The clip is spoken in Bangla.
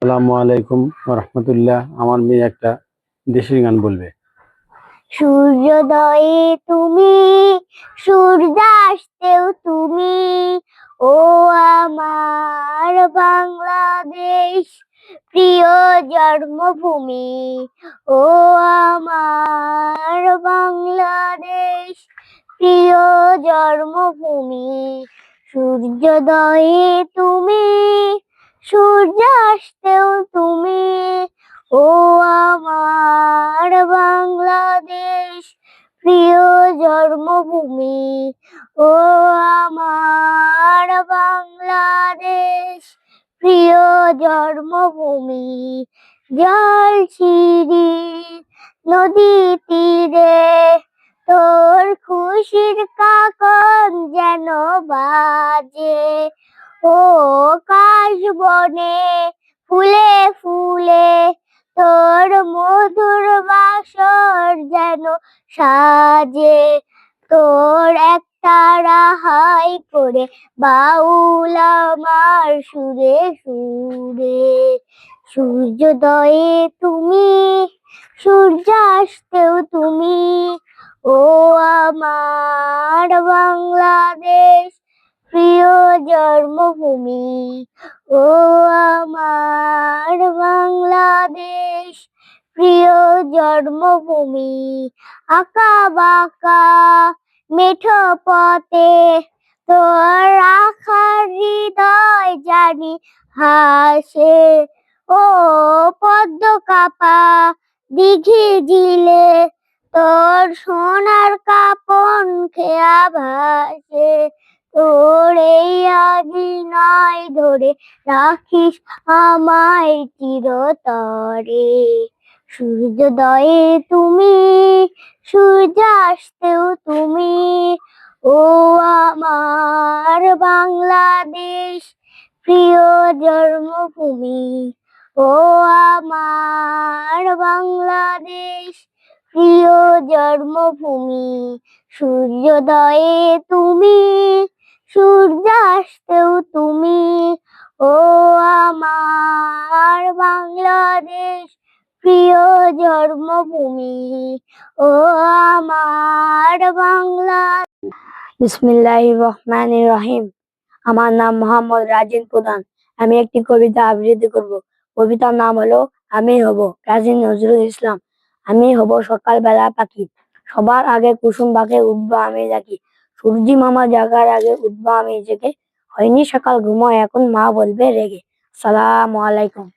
আসসালামু আলাইকুম রহমতুল্লাহ। আমার মেয়ে একটা দেশের গান বলবে। সূর্যোদয়ে তুমি, সূর্যাস্তেও তুমি, ও আমার বাংলাদেশ প্রিয় জন্মভূমি। ও আমার বাংলাদেশ প্রিয় জন্মভূমি। সূর্যোদয়ে তুমি, সূর্যাস্তেও তুমি, ও আমার বাংলাদেশ প্রিয় জন্মভূমি। ও আমার বাংলাদেশ প্রিয় জন্মভূমি। জল ছিরি নদী তীরে তোর খুশির কাকন যেন বাজে। ও কাশ বনে ফুলে ফুলে তোর মধুর বাসর যেন সাজে। তোর একটা রাহাই করে বাউল আমার সুরে সুরে। সূর্যোদয়ে তুমি, সূর্যাস্তেও তুমি, ও আমার বাংলাদেশ প্রিয় জন্মভূমি। ও আমার বাংলাদেশ প্রিয় জন্মভূমি। আঁকা বাঁকা মেঠো পথে তোর রাখার হৃদয় জানি হাসে। ও পদ্ম কাপা দিঘি জিলে তোর সোনার কাপন খেয়া ভাসে। তোর এই আঙিনায় ধরে রাখিস আমায় চিরতরে। সূর্যোদয়ে তুমি, সূর্যাস্তেও তুমি, ও আমার বাংলাদেশ প্রিয় জন্মভূমি। ও আমার বাংলাদেশ প্রিয় জন্মভূমি। সূর্যোদয়ে তুমি, সূর্যাস্তেও তুমি, ও আমার বাংলাদেশ প্রিয় জন্মভূমি। ও আমার বাংলা। বিসমিল্লাহির রহমানির রহিম। আমার নাম মোহাম্মদ রাজিন প্রধান। আমি একটি কবিতা আবৃত্তি করব। কবিতার নাম হলো আমি হব কাজী নজরুল ইসলাম। আমি হব সকালবেলা পাখি, সবার আগে কুসুম বাকে উঠবো আমি জাগি। সূর্যি মামা জাগার আগে উঠবো আমি জেগে, হয়নি সকাল ঘুমো এখন মা বলবে রেগে। আসসালামু আলাইকুম।